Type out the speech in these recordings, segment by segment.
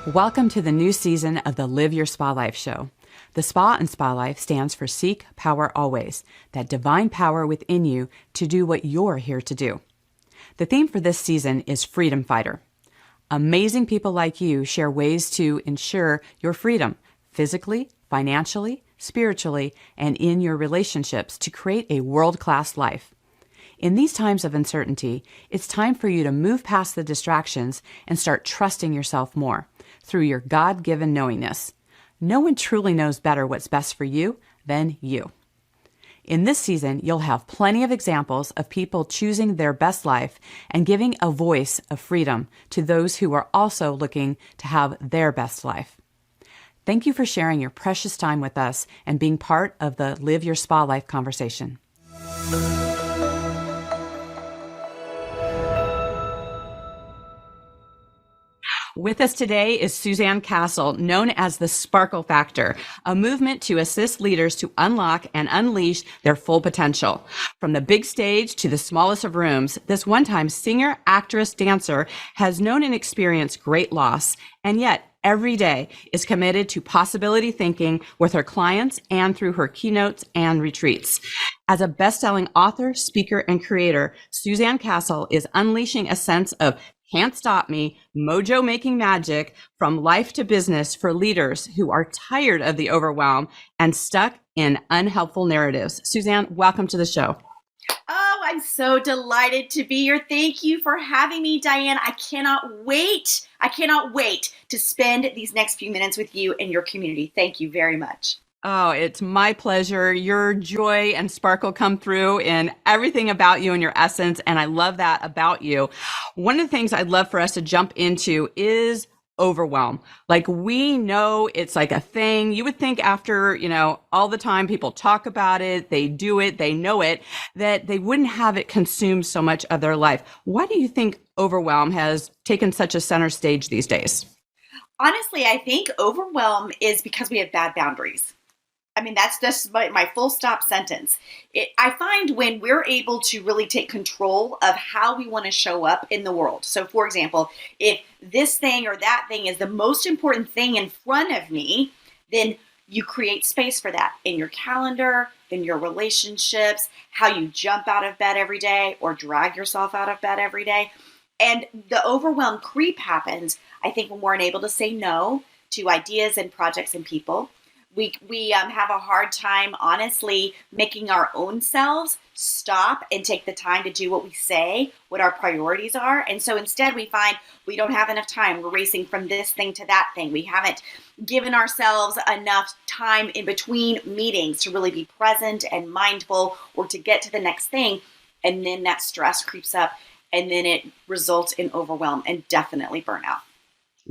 Welcome to the new season of the Live Your Spa Life show. The Spa and Spa Life stands for Seek Power Always, that divine power within you to do what you're here to do. The theme for this season is Freedom Fighter. Amazing people like you share ways to ensure your freedom physically, financially, spiritually, and in your relationships to create a world-class life. In these times of uncertainty, it's time for you to move past the distractions and start trusting yourself more through your God-given knowingness. No one truly knows better what's best for you than you. In this season, you'll have plenty of examples of people choosing their best life and giving a voice of freedom to those who are also looking to have their best life. Thank you for sharing your precious time with us and being part of the Live Your Spa Life conversation. With us today is Suzanne Castle, known as the Sparkle Factor, a movement to assist leaders to unlock and unleash their full potential. From the big stage to the smallest of rooms, this one-time singer, actress, dancer has known and experienced great loss, and yet every day is committed to possibility thinking with her clients and through her keynotes and retreats. As a best-selling author, speaker, and creator, Suzanne Castle is unleashing a sense of can't stop me, mojo making magic from life to business for leaders who are tired of the overwhelm and stuck in unhelpful narratives. Suzanne, welcome to the show. Oh, I'm so delighted to be here. Thank you for having me, Diane. I cannot wait to spend these next few minutes with you and your community. Thank you very much. Oh, it's my pleasure. Your joy and sparkle come through in everything about you and your essence, and I love that about you. One of the things I'd love for us to jump into is overwhelm. Like, we know it's like a thing. You would think after, all the time people talk about it, they do it, they know it, that they wouldn't have it consume so much of their life. Why do you think overwhelm has taken such a center stage these days? Honestly, I think overwhelm is because we have bad boundaries. I mean, that's just my full stop sentence. I find when we're able to really take control of how we want to show up in the world. So, for example, if this thing or that thing is the most important thing in front of me, then you create space for that in your calendar, in your relationships, how you jump out of bed every day or drag yourself out of bed every day. And the overwhelm creep happens, I think, when we're unable to say no to ideas and projects and people. We have a hard time, honestly, making our own selves stop and take the time to do what we say, what our priorities are. And so instead we find we don't have enough time. We're racing from this thing to that thing. We haven't given ourselves enough time in between meetings to really be present and mindful or to get to the next thing. And then that stress creeps up and then it results in overwhelm and definitely burnout.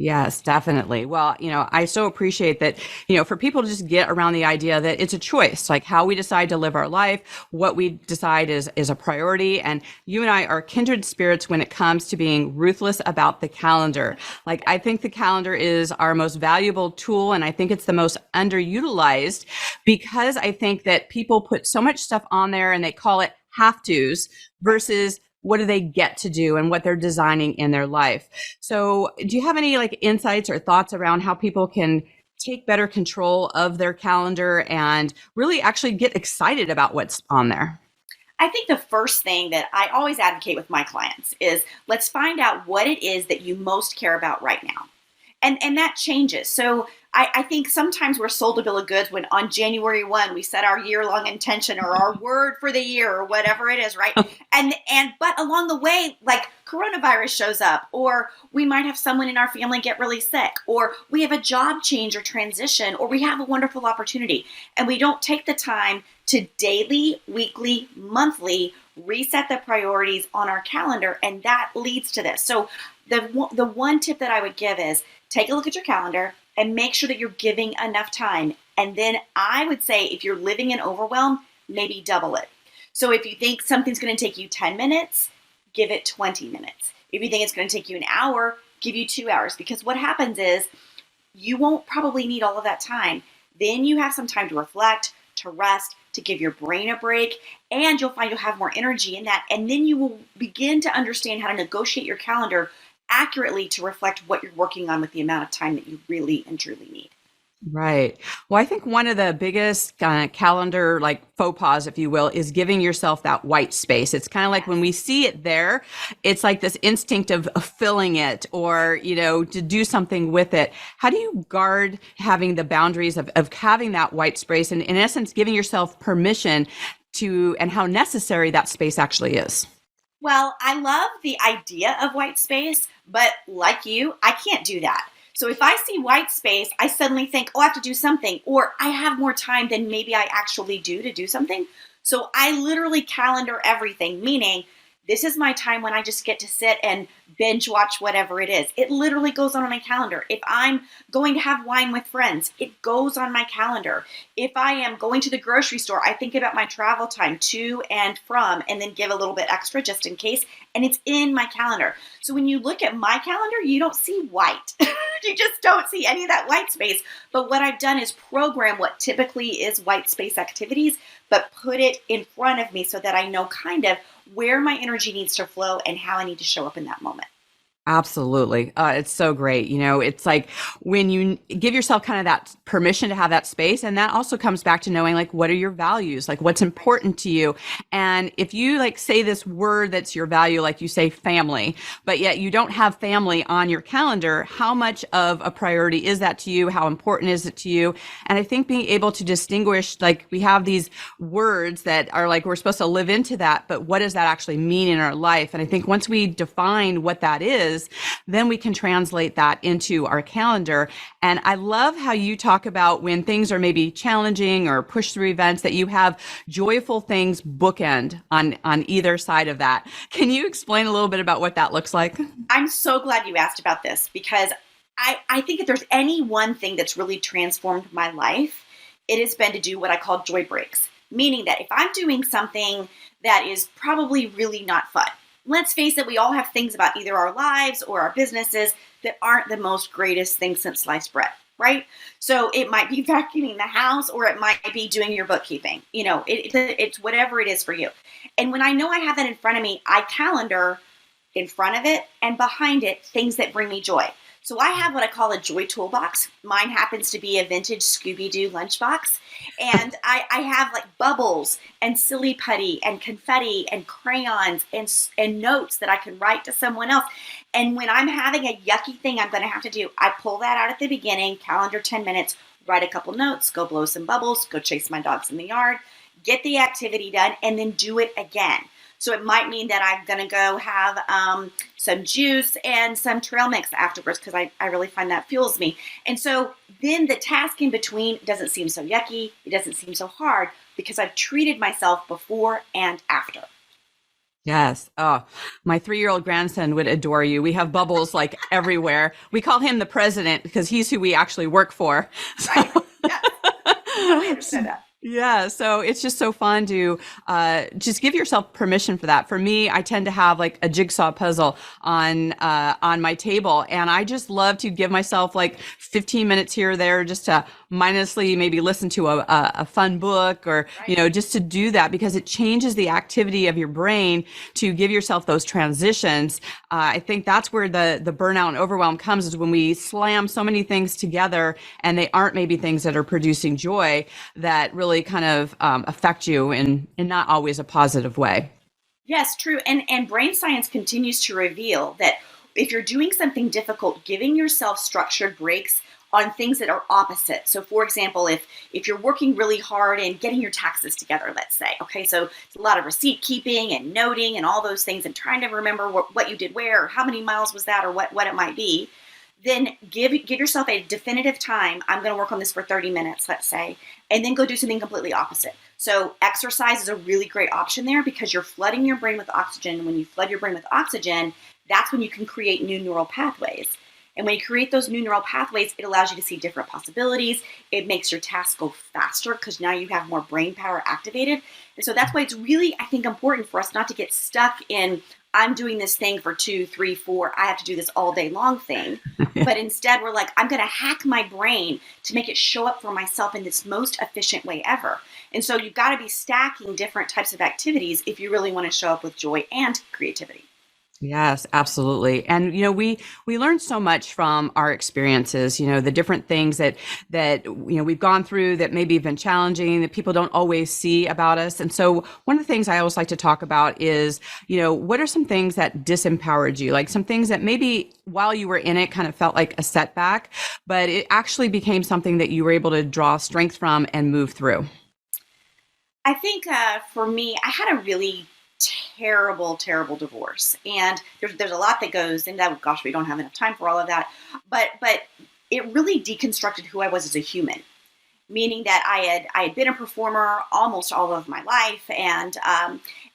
Yes, definitely. Well, I so appreciate that, for people to just get around the idea that it's a choice, like how we decide to live our life, what we decide is a priority. And you and I are kindred spirits when it comes to being ruthless about the calendar. Like, I think the calendar is our most valuable tool, and I think it's the most underutilized because I think that people put so much stuff on there and they call it have tos versus what do they get to do and what they're designing in their life. So do you have any insights or thoughts around how people can take better control of their calendar and really actually get excited about what's on there? I think the first thing that I always advocate with my clients is let's find out what it is that you most care about right now. And that changes. So I think sometimes we're sold a bill of goods when on January 1, we set our year-long intention or our word for the year or whatever it is, right? But along the way, like coronavirus shows up, or we might have someone in our family get really sick, or we have a job change or transition, or we have a wonderful opportunity. And we don't take the time to daily, weekly, monthly reset the priorities on our calendar, and that leads to this. So the one tip that I would give is take a look at your calendar and make sure that you're giving enough time. And then I would say if you're living in overwhelm, maybe double it. So if you think something's going to take you 10 minutes, give it 20 minutes. If you think it's going to take you an hour, give you 2 hours. Because what happens is you won't probably need all of that time. Then you have some time to reflect, to rest, to give your brain a break, and you'll find you'll have more energy in that. And then you will begin to understand how to negotiate your calendar accurately to reflect what you're working on with the amount of time that you really and truly need. Right. Well, I think one of the biggest calendar like faux pas, if you will, is giving yourself that white space. It's kind of like when we see it there, it's like this instinct of filling it or, to do something with it. How do you guard having the boundaries of having that white space and in essence, giving yourself permission to, and how necessary that space actually is? Well, I love the idea of white space, but like you, I can't do that. So if I see white space, I suddenly think, oh, I have to do something, or I have more time than maybe I actually do to do something. So I literally calendar everything, meaning this is my time when I just get to sit and binge watch whatever it is. It literally goes on my calendar. If I'm going to have wine with friends, it goes on my calendar. If I am going to the grocery store, I think about my travel time to and from, and then give a little bit extra just in case, and it's in my calendar. So when you look at my calendar, you don't see white. You just don't see any of that white space. But what I've done is program what typically is white space activities, but put it in front of me so that I know kind of where my energy needs to flow and how I need to show up in that moment. Absolutely. It's so great. It's like when you give yourself kind of that permission to have that space. And that also comes back to knowing like, what are your values? Like what's important to you? And if you like say this word that's your value, like you say family, but yet you don't have family on your calendar, how much of a priority is that to you? How important is it to you? And I think being able to distinguish, like we have these words that are like, we're supposed to live into that, but what does that actually mean in our life? And I think once we define what that is, then we can translate that into our calendar. And I love how you talk about when things are maybe challenging or push through events that you have joyful things bookend on either side of that. Can you explain a little bit about what that looks like? I'm so glad you asked about this because I think if there's any one thing that's really transformed my life, it has been to do what I call joy breaks. Meaning that if I'm doing something that is probably really not fun, let's face it, we all have things about either our lives or our businesses that aren't the most greatest thing since sliced bread, right? So it might be vacuuming the house or it might be doing your bookkeeping. It's whatever it is for you. And when I know I have that in front of me, I calendar in front of it and behind it things that bring me joy. So I have what I call a joy toolbox. Mine happens to be a vintage Scooby-Doo lunchbox. And I have like bubbles and silly putty and confetti and crayons and notes that I can write to someone else. And when I'm having a yucky thing I'm going to have to do, I pull that out at the beginning, calendar 10 minutes, write a couple notes, go blow some bubbles, go chase my dogs in the yard, get the activity done, and then do it again. So it might mean that I'm going to go have some juice and some trail mix afterwards because I really find that fuels me. And so then the task in between doesn't seem so yucky. It doesn't seem so hard because I've treated myself before and after. Yes. Oh, my 3-year-old grandson would adore you. We have bubbles like everywhere. We call him the president because he's who we actually work for. So. Right. Yeah. I understand that. Yeah, so it's just so fun to just give yourself permission for that. For me, I tend to have like a jigsaw puzzle on my table, and I just love to give myself like 15 minutes here or there just to mindlessly maybe listen to a fun book or just to do that because it changes the activity of your brain to give yourself those transitions. I think that's where the burnout and overwhelm comes is when we slam so many things together and they aren't maybe things that are producing joy that really kind of affect you in not always a positive way. Yes, true. And brain science continues to reveal that if you're doing something difficult, giving yourself structured breaks on things that are opposite. So for example, if you're working really hard and getting your taxes together, let's say, okay, so it's a lot of receipt keeping and noting and all those things and trying to remember what you did where, or how many miles was that, or what it might be, then give yourself a definitive time. I'm going to work on this for 30 minutes, let's say, and then go do something completely opposite. So exercise is a really great option there because you're flooding your brain with oxygen. And when you flood your brain with oxygen, that's when you can create new neural pathways. And when you create those new neural pathways, it allows you to see different possibilities. It makes your task go faster because now you have more brain power activated. And so that's why it's really, I think, important for us not to get stuck in, I'm doing this thing for 2, 3, 4, I have to do this all day long thing. But instead, we're like, I'm going to hack my brain to make it show up for myself in this most efficient way ever. And so you've got to be stacking different types of activities if you really want to show up with joy and creativity. Yes, absolutely. And we learn so much from our experiences, the different things that we've gone through that maybe have been challenging that people don't always see about us. And so one of the things I always like to talk about is, what are some things that disempowered you? Like some things that maybe while you were in it kind of felt like a setback, but it actually became something that you were able to draw strength from and move through. I think for me, I had a really terrible, terrible divorce, and there's a lot that goes into that. Gosh, we don't have enough time for all of that, but it really deconstructed who I was as a human. Meaning that I had been a performer almost all of my life, and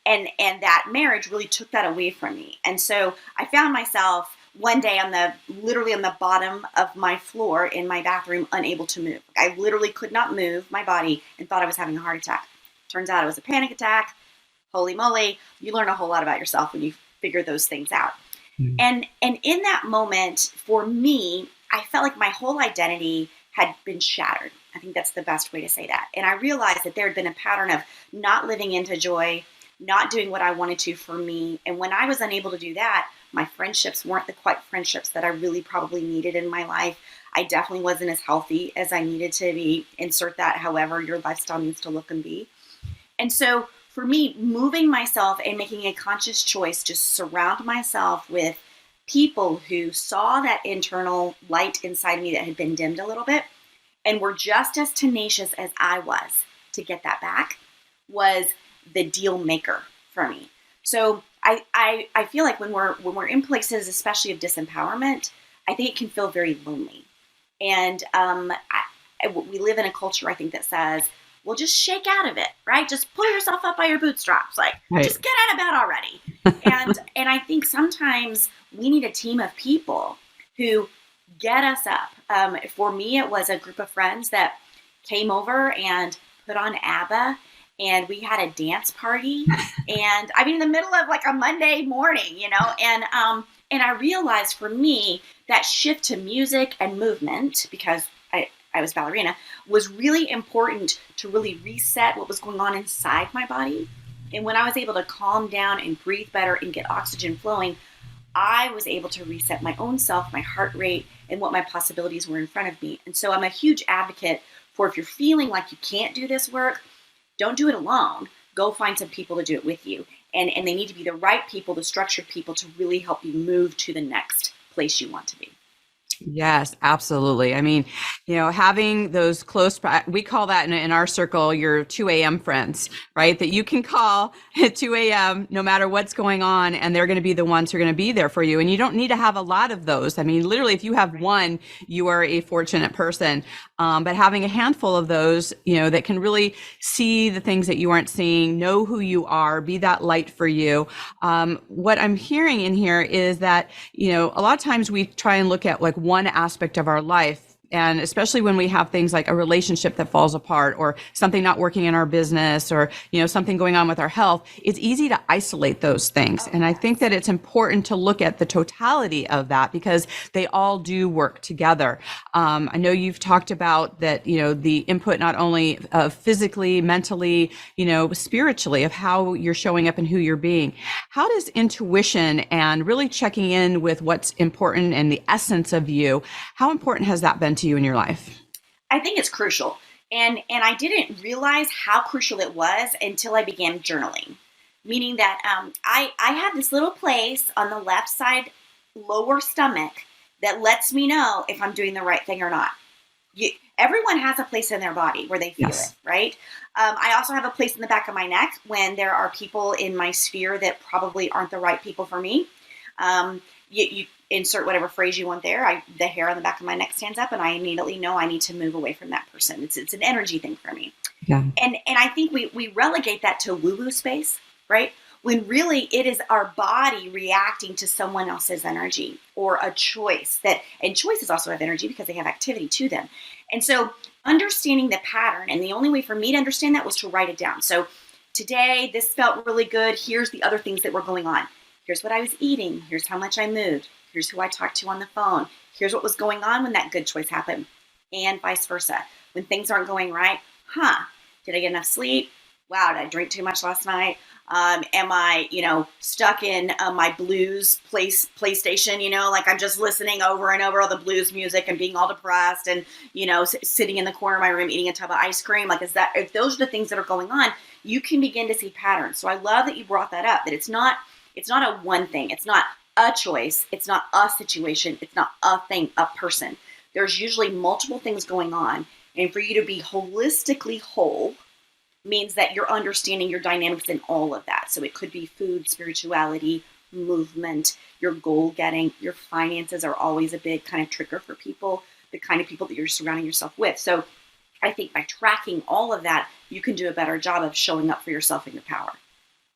that marriage really took that away from me. And so I found myself one day literally on the bottom of my floor in my bathroom, unable to move. I literally could not move my body and thought I was having a heart attack. Turns out it was a panic attack. Holy moly, you learn a whole lot about yourself when you figure those things out. Mm. And in that moment, for me, I felt like my whole identity had been shattered. I think that's the best way to say that. And I realized that there had been a pattern of not living into joy, not doing what I wanted to for me. And when I was unable to do that, my friendships weren't the quite friendships that I really probably needed in my life. I definitely wasn't as healthy as I needed to be. Insert that however your lifestyle needs to look and be. And so for me, moving myself and making a conscious choice to surround myself with people who saw that internal light inside me that had been dimmed a little bit and were just as tenacious as I was to get that back was the deal maker for me. So I feel like when we're in places, especially of disempowerment, I think it can feel very lonely. And we live in a culture, I think, that says, well, just shake out of it, right? Just pull yourself up by your bootstraps. Like, right. Just get out of bed already. And I think sometimes we need a team of people who get us up. For me, it was a group of friends that came over and put on ABBA, and we had a dance party. And I mean, in the middle of like a Monday morning, and I realized for me that shift to music and movement, because I was ballerina, was really important to really reset what was going on inside my body. And when I was able to calm down and breathe better and get oxygen flowing, I was able to reset my own self, my heart rate, and what my possibilities were in front of me. And so I'm a huge advocate for, if you're feeling like you can't do this work, don't do it alone. Go find some people to do it with you. And they need to be the right people, the structured people, to really help you move to the next place you want to be. Yes, absolutely. I mean, having those close, we call that in our circle, your 2 a.m. friends, right? That you can call at 2 a.m. no matter what's going on, and they're going to be the ones who are going to be there for you. And you don't need to have a lot of those. I mean, literally, if you have one, you are a fortunate person. But having a handful of those, that can really see the things that you aren't seeing, know who you are, be that light for you. What I'm hearing in here is that, a lot of times we try and look at like one aspect of our life. And especially when we have things like a relationship that falls apart, or something not working in our business, or, something going on with our health, it's easy to isolate those things. And I think that it's important to look at the totality of that, because they all do work together. I know you've talked about that, the input not only of physically, mentally, spiritually, of how you're showing up and who you're being. How does intuition and really checking in with what's important and the essence of you, how important has that been to you in your life? I think it's crucial. And I didn't realize how crucial it was until I began journaling. Meaning that I have this little place on the left side lower stomach that lets me know if I'm doing the right thing or not. Everyone has a place in their body where they feel it, right? I also have a place in the back of my neck when there are people in my sphere that probably aren't the right people for me. You insert whatever phrase you want there. The hair on the back of my neck stands up, and I immediately know I need to move away from that person. It's an energy thing for me. Yeah. And I think we relegate that to woo-woo space, right? When really it is our body reacting to someone else's energy, or a choice and choices also have energy because they have activity to them. And so understanding the pattern, and the only way for me to understand that was to write it down. So today, this felt really good. Here's the other things that were going on. Here's what I was eating. Here's how much I moved. Here's who I talked to on the phone. Here's what was going on when that good choice happened, and vice versa. When things aren't going right, did I get enough sleep? wow, did I drink too much last night? Am I, stuck in my blues PlayStation, like I'm just listening over and over all the blues music and being all depressed and, sitting in the corner of my room eating a tub of ice cream. Like, if those are the things that are going on, you can begin to see patterns. So I love that you brought that up, that it's not a one thing. It's not a choice. It's not a situation. It's not a thing, a person. There's usually multiple things going on. And for you to be holistically whole means that you're understanding your dynamics in all of that. So it could be food, spirituality, movement, your goal getting, your finances are always a big kind of trigger for people, the kind of people that you're surrounding yourself with. So I think by tracking all of that, you can do a better job of showing up for yourself and your power.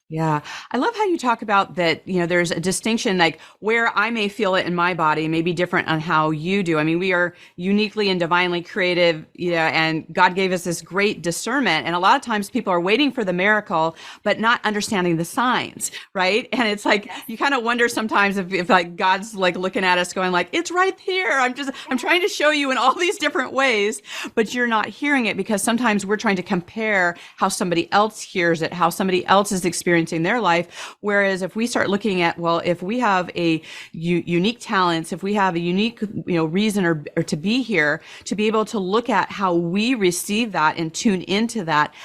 Yeah. I love how you talk about that, there's a distinction, like where I may feel it in my body may be different on how you do. I mean, we are uniquely and divinely creative, and God gave us this great discernment. And a lot of times people are waiting for the miracle, but not understanding the signs, right? And it's like, you kind of wonder sometimes if like God's like looking at us going like, it's right here. I'm trying to show you in all these different ways, but you're not hearing it because sometimes we're trying to compare how somebody else hears it, how somebody else is experiencing their life. Whereas if we start looking at, well, if we have a unique talents, if we have a unique, reason or to be here, to be able to look at how we receive that and tune into that,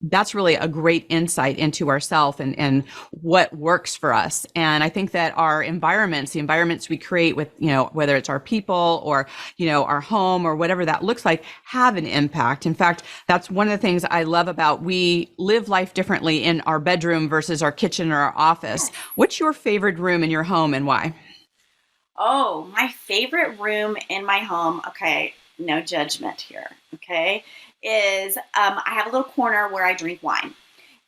that's really a great insight into ourselves and what works for us. And I think that our environments, the environments we create with, whether it's our people or, our home or whatever that looks like, have an impact. In fact, that's one of the things I love about we live life differently in our bedroom versus our kitchen or our office. What's your favorite room in your home and why? Oh, my favorite room in my home, okay, no judgment here, okay, is I have a little corner where I drink wine.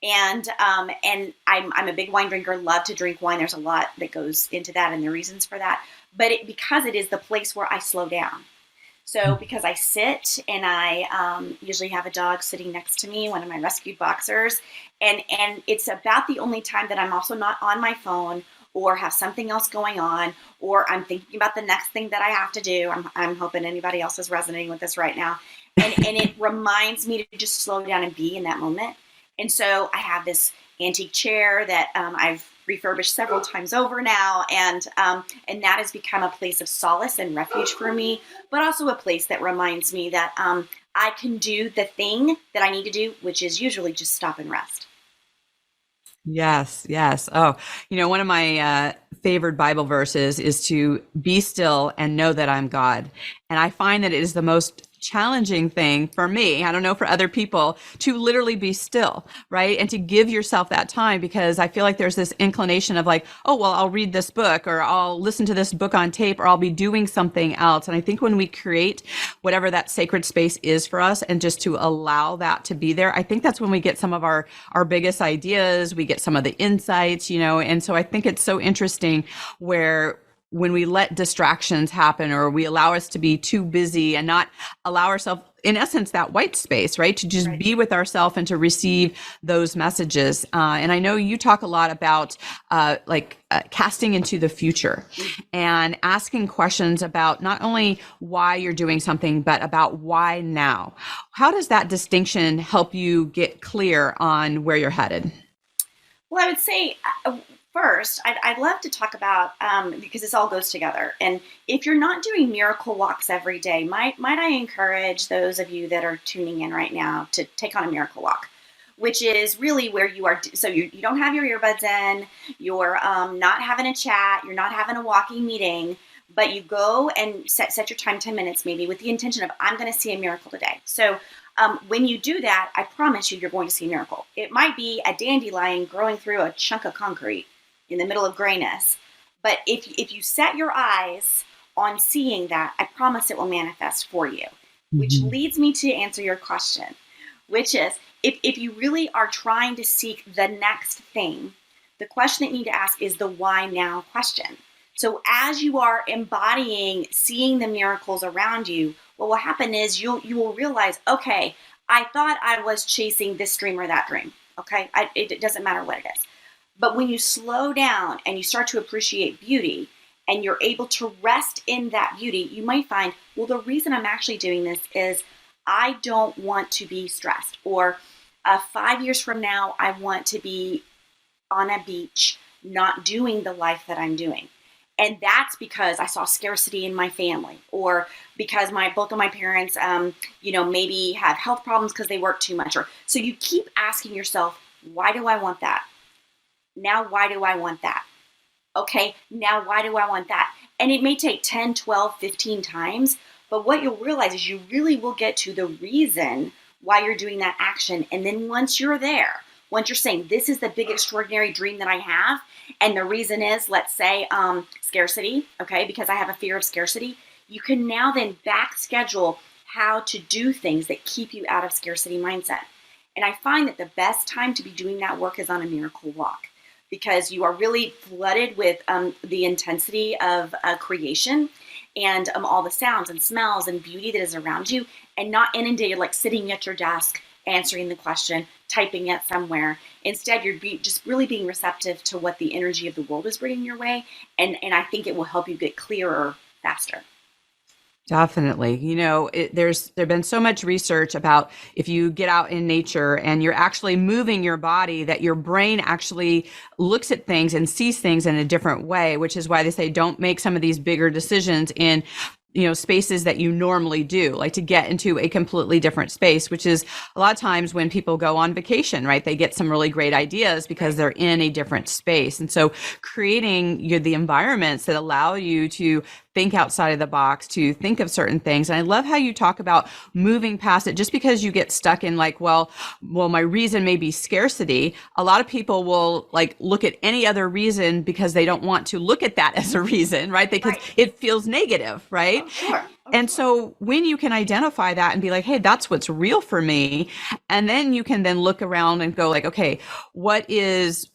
And I'm a big wine drinker, love to drink wine. There's a lot that goes into that and the reasons for that. But because it is the place where I slow down. So because I sit and I usually have a dog sitting next to me, one of my rescued boxers, and it's about the only time that I'm also not on my phone or have something else going on, or I'm thinking about the next thing that I have to do. I'm hoping anybody else is resonating with this right now. And it reminds me to just slow down and be in that moment. And so I have this antique chair that I've refurbished several times over now, and that has become a place of solace and refuge for me, but also a place that reminds me that I can do the thing that I need to do, which is usually just stop and rest. Yes, yes. Oh, one of my favorite Bible verses is to be still and know that I'm God. And I find that it is the most challenging thing for me, I don't know for other people, to literally be still, right? And to give yourself that time, because I feel like there's this inclination of like, oh, well, I'll read this book or I'll listen to this book on tape or I'll be doing something else. And I think when we create whatever that sacred space is for us and just to allow that to be there, I think that's when we get some of our biggest ideas, we get some of the insights, and so I think it's so interesting where when we let distractions happen or we allow us to be too busy and not allow ourselves, in essence, that white space, right? To just be with ourselves and to receive those messages. And I know you talk a lot about casting into the future and asking questions about not only why you're doing something, but about why now. How does that distinction help you get clear on where you're headed? Well, I would say, first, I'd love to talk about, because this all goes together. And if you're not doing miracle walks every day, might I encourage those of you that are tuning in right now to take on a miracle walk, which is really where you are. So you don't have your earbuds in, you're not having a chat, you're not having a walking meeting, but you go and set your time 10 minutes maybe with the intention of, I'm going to see a miracle today. So when you do that, I promise you're going to see a miracle. It might be a dandelion growing through a chunk of concrete in the middle of grayness. But if you set your eyes on seeing that, I promise it will manifest for you. Mm-hmm. Which leads me to answer your question, which is, if you really are trying to seek the next thing, the question that you need to ask is the why now question. So as you are embodying, seeing the miracles around you, what will happen is you will realize, okay, I thought I was chasing this dream or that dream. Okay, it doesn't matter what it is. But when you slow down and you start to appreciate beauty and you're able to rest in that beauty, you might find, well, the reason I'm actually doing this is I don't want to be stressed, or 5 years from now, I want to be on a beach, not doing the life that I'm doing. And that's because I saw scarcity in my family, or because both of my parents, maybe have health problems because they work too much. Or so you keep asking yourself, why do I want that? Now, why do I want that? Okay, now why do I want that? And it may take 10, 12, 15 times, but what you'll realize is you really will get to the reason why you're doing that action. And then once you're there, once you're saying, this is the big extraordinary dream that I have, and the reason is, let's say, scarcity, okay, because I have a fear of scarcity, you can now then back schedule how to do things that keep you out of scarcity mindset. And I find that the best time to be doing that work is on a miracle walk, because you are really flooded with the intensity of creation and all the sounds and smells and beauty that is around you, and not inundated like sitting at your desk, answering the question, typing it somewhere. Instead, you're just really being receptive to what the energy of the world is bringing your way. And I think it will help you get clearer faster. Definitely. There's been so much research about if you get out in nature and you're actually moving your body, that your brain actually looks at things and sees things in a different way, which is why they say don't make some of these bigger decisions in spaces that you normally do, like to get into a completely different space, which is a lot of times when people go on vacation, right? They get some really great ideas because they're in a different space. And so creating the environments that allow you to think outside of the box, to think of certain things. And I love how you talk about moving past it. Just because you get stuck in like, well, my reason may be scarcity. A lot of people will like look at any other reason because they don't want to look at that as a reason, right? Because it feels negative, right? Oh, sure. And so when you can identify that and be like, hey, that's what's real for me. And then you can then look around and go like, okay, what is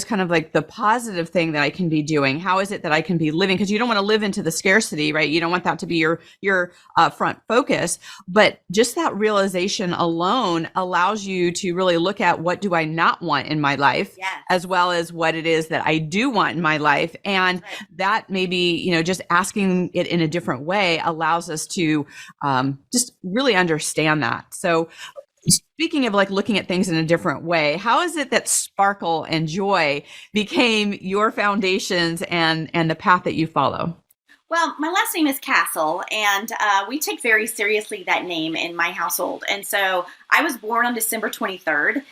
kind of like the positive thing that I can be doing? How is it that I can be living? Because you don't want to live into the scarcity, right? You don't want that to be your front focus. But just that realization alone allows you to really look at what do I not want in my life, as well as what it is that I do want in my life. And that maybe, just asking it in a different way allows us to just really understand that. So speaking of like looking at things in a different way, how is it that sparkle and joy became your foundations and the path that you follow? Well, my last name is Castle, and we take very seriously that name in my household. And so I was born on December 23rd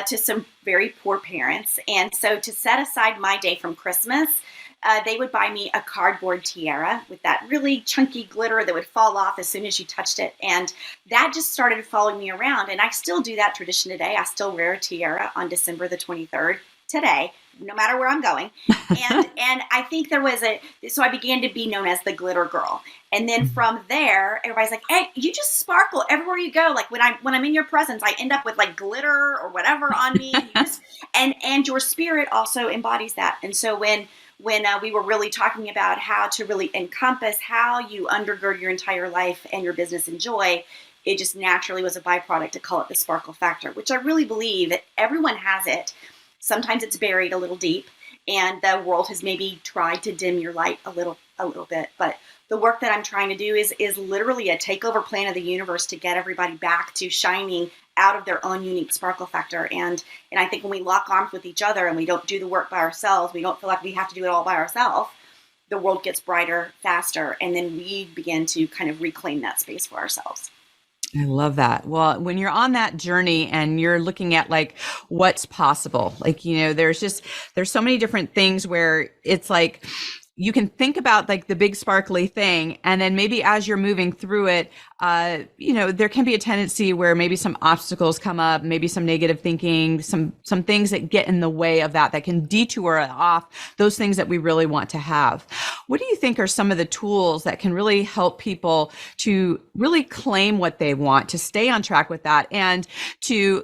to some very poor parents. And so to set aside my day from Christmas, they would buy me a cardboard tiara with that really chunky glitter that would fall off as soon as you touched it. And that just started following me around. And I still do that tradition today. I still wear a tiara on December the 23rd today, no matter where I'm going. And I think so I began to be known as the glitter girl. And then from there, everybody's like, hey, you just sparkle everywhere you go. Like when I'm in your presence, I end up with like glitter or whatever on me. And your spirit also embodies that. And so when we were really talking about how to really encompass how you undergird your entire life and your business in joy, it just naturally was a byproduct to call it the sparkle factor, which I really believe that everyone has it. Sometimes it's buried a little deep, and the world has maybe tried to dim your light a little bit. But the work that I'm trying to do is literally a takeover plan of the universe to get everybody back to shining out of their own unique sparkle factor. And I think when we lock arms with each other and we don't do the work by ourselves, we don't feel like we have to do it all by ourselves, the world gets brighter, faster, and then we begin to kind of reclaim that space for ourselves. I love that. Well, when you're on that journey and you're looking at like what's possible, like, there's so many different things where it's like, you can think about like the big sparkly thing. And then maybe as you're moving through it, there can be a tendency where maybe some obstacles come up, maybe some negative thinking, some things that get in the way of that can detour off those things that we really want to have. What do you think are some of the tools that can really help people to really claim what they want, to stay on track with that? And to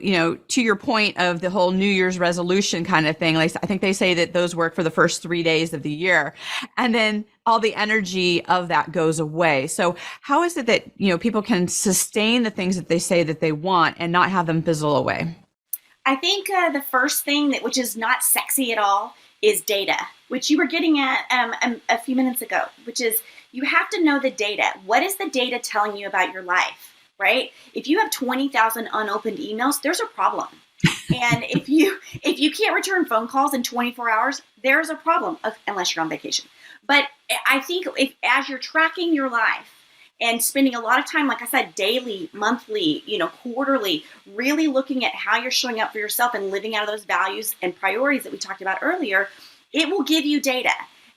your point of the whole New Year's resolution kind of thing, like I think they say that those work for the first 3 days of the year. And then all the energy of that goes away. So how is it that, people can sustain the things that they say that they want and not have them fizzle away? I think the first thing which is not sexy at all is data, which you were getting at a few minutes ago, which is you have to know the data. What is the data telling you about your life? right? If you have 20,000 unopened emails, there's a problem. And if you can't return phone calls in 24 hours, there's a problem, unless you're on vacation. But I think as you're tracking your life and spending a lot of time, like I said, daily, monthly, quarterly, really looking at how you're showing up for yourself and living out of those values and priorities that we talked about earlier, it will give you data.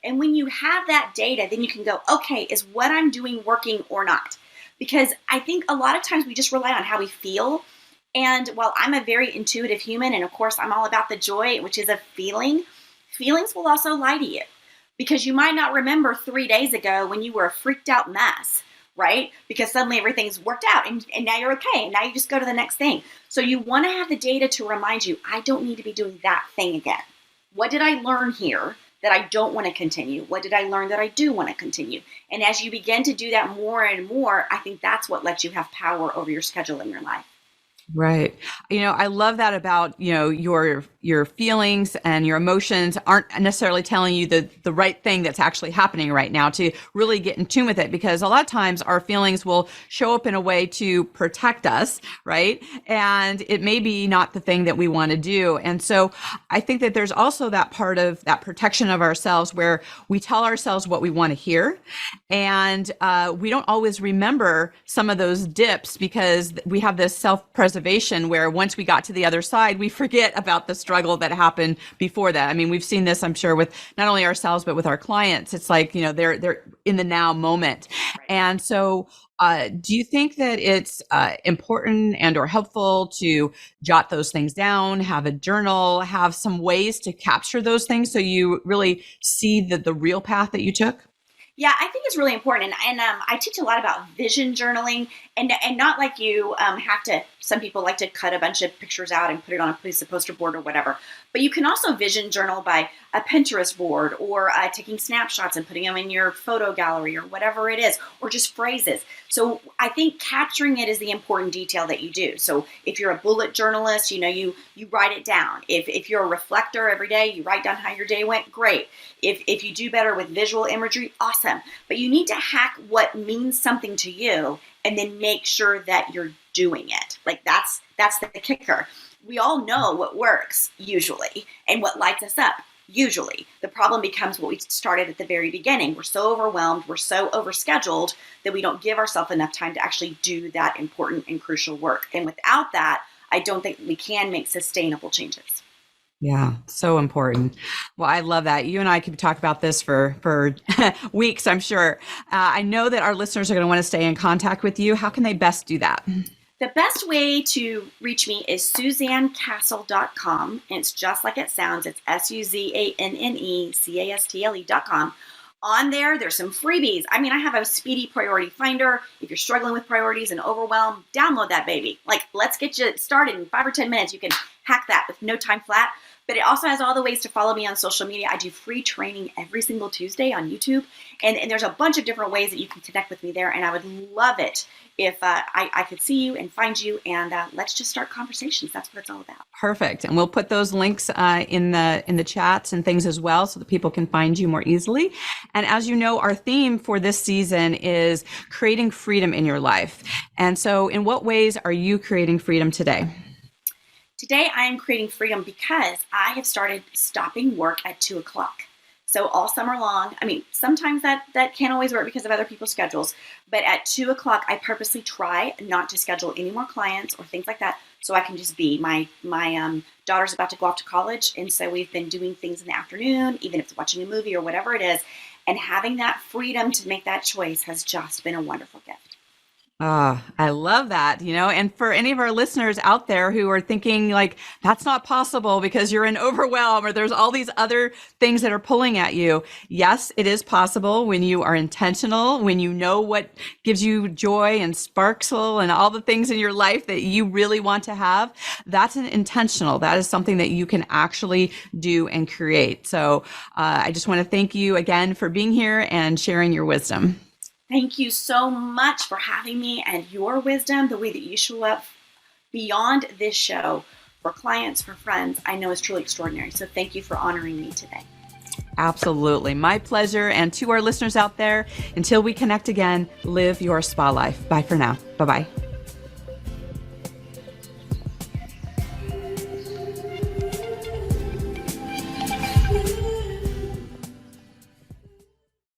And when you have that data, then you can go, okay, is what I'm doing working or not? Because I think a lot of times we just rely on how we feel. And while I'm a very intuitive human, and of course I'm all about the joy, which is a feeling, feelings will also lie to you. Because you might not remember 3 days ago when you were a freaked out mess, right? Because suddenly everything's worked out and now you're okay. And now you just go to the next thing. So you want to have the data to remind you, I don't need to be doing that thing again. What did I learn here that I don't want to continue? What did I learn that I do want to continue? And as you begin to do that more and more, I think that's what lets you have power over your schedule in your life. Right. I love that about, your feelings and your emotions aren't necessarily telling you the right thing that's actually happening right now, to really get in tune with it, because a lot of times our feelings will show up in a way to protect us, right? And it may be not the thing that we want to do. And so I think that there's also that part of that protection of ourselves where we tell ourselves what we want to hear. And we don't always remember some of those dips because we have this self-preservation where once we got to the other side, we forget about the struggle that happened before that. I mean, we've seen this, I'm sure, with not only ourselves, but with our clients. It's like, they're in the now moment. And so do you think that it's important and or helpful to jot those things down, have a journal, have some ways to capture those things so you really see the real path that you took? Yeah, I think it's really important. And I teach a lot about vision journaling and not like you have to, some people like to cut a bunch of pictures out and put it on a piece of poster board or whatever. But you can also vision journal by a Pinterest board or taking snapshots and putting them in your photo gallery or whatever it is, or just phrases. So I think capturing it is the important detail that you do. So if you're a bullet journalist, you write it down. If you're a reflector every day, you write down how your day went, great. If you do better with visual imagery, awesome. But you need to hack what means something to you and then make sure that you're doing it. Like that's the kicker. We all know what works usually and what lights us up usually. The problem becomes what we started at the very beginning. We're so overwhelmed, we're so overscheduled that we don't give ourselves enough time to actually do that important and crucial work. And without that, I don't think we can make sustainable changes. Yeah, so important. Well, I love that. You and I could talk about this for weeks, I'm sure. I know that our listeners are going to want to stay in contact with you. How can they best do that? The best way to reach me is SuzanneCastle.com. And it's just like it sounds. It's SuzanneCastle.com. On there's some freebies. I mean, I have a speedy priority finder. If you're struggling with priorities and overwhelm, download that baby. Like, let's get you started in 5 or 10 minutes. You can hack that with no time flat. But it also has all the ways to follow me on social media. I do free training every single Tuesday on YouTube. And there's a bunch of different ways that you can connect with me there. And I would love it if I could see you and find you. And let's just start conversations. That's what it's all about. Perfect. And we'll put those links in the chats and things as well so that people can find you more easily. And as you know, our theme for this season is creating freedom in your life. And so in what ways are you creating freedom today? Today, I am creating freedom because I have started stopping work at 2 o'clock. So all summer long, I mean, sometimes that can't always work because of other people's schedules, but at 2 o'clock, I purposely try not to schedule any more clients or things like that so I can just be. My daughter's about to go off to college, and so we've been doing things in the afternoon, even if it's watching a movie or whatever it is, and having that freedom to make that choice has just been a wonderful gift. Oh, I love that, and for any of our listeners out there who are thinking like, that's not possible because you're in overwhelm or there's all these other things that are pulling at you. Yes, it is possible when you are intentional, when you know what gives you joy and sparkle and all the things in your life that you really want to have. That's an intentional. That is something that you can actually do and create. So I just want to thank you again for being here and sharing your wisdom. Thank you so much for having me and your wisdom, the way that you show up beyond this show for clients, for friends, I know is truly extraordinary. So thank you for honoring me today. Absolutely. My pleasure. And to our listeners out there, until we connect again, live your spa life. Bye for now. Bye-bye.